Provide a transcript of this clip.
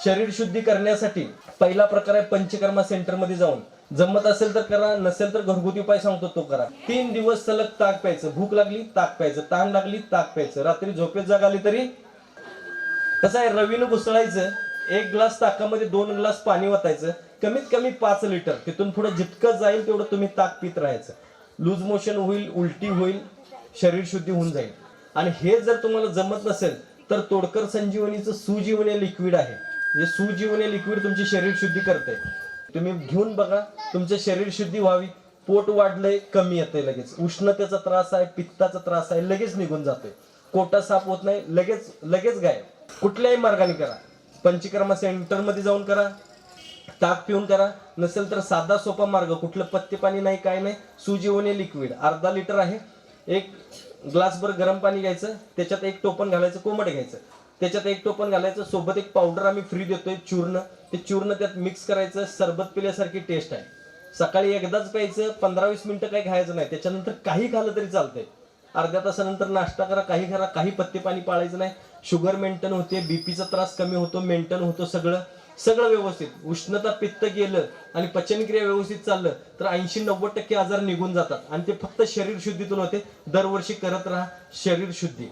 शरीर शुद्धी करण्यासाठी पहिला प्रकार आहे पंचकर्मा सेंटर मध्ये जाऊन, जमत असेल तर करा, नसेल तर घरगुती उपाय सांगतो तो करा. 3 दिवस सलग ताक प्यायचं, भूक लागली ताक प्यायचं, तहान लागली ताक प्यायचं, रात्री झोपेत जाग आली तरी. कसं आहे, रवीनं घुसळायचं, 1 ग्लास ताकामध्ये 2 ग्लास पाणी ओतायचं, कमीत कमी 5 लिटर. तिथून पुढे जितकं जाईल तेवढं तुम्ही ताक पित राहायचं. लूज मोशन होईल, उलटी होईल, शरीर शुद्धी होऊन जाईल. आणि हे जर तुम्हाला जमत नसेल तर तोडकर संजीवनीचं सुजीवनी लिक्विड आहे. जे सुजीवनी लिक्विड तुमची शरीर शुद्धी करते, तुम्ही घेऊन बघा, तुमचं शरीर शुद्धी व्हावी. पोट वाढलंय, कमी येतंय लगेच, उष्णतेचा त्रास आहे, पित्ताचा त्रास आहे, लगेच निघून जातोय, कोटा साफ होत नाही, लगेच लगेच गायब. कुठल्याही मार्गाने करा, पंचकर्मा सेंटर मध्ये जाऊन करा, ताक पिऊन करा, नसेल तर साधा सोपा मार्ग, कुठलं पत्ते पाणी नाही, काय नाही, सुजीवनी लिक्विड अर्धा लिटर आहे. 1 ग्लासभर गरम पाणी घ्यायचं, त्याच्यात 1 टोपण घालायचं, कोमट घ्यायचं, त्याच्यात 1 टोपण घालायचं, सोबत एक पावडर आम्ही फ्री देतोय चूर्ण, ते चूर्ण त्यात मिक्स करायचं. सरबत पिल्यासारखी टेस्ट आहे. सकाळी एकदाच प्यायचं, 15-20 मिनिटं काही खायचं नाही, त्याच्यानंतर काही खाल्लं तरी चालतंय. अर्ध्या तासानंतर नाश्ता करा, काही करा, काही पत्ते पाणी पाळायचं नाही. शुगर मेंटेन होते, बीपीचा त्रास कमी होतो, मेंटेन होतो, सगळं व्यवस्थित. उष्णता पित्त गेलं आणि पचनक्रिया व्यवस्थित चाललं तर 80-90% आजार निघून जातात. आणि ते फक्त शरीर शुद्धीतून होते. दरवर्षी करत राहा शरीर शुद्धी.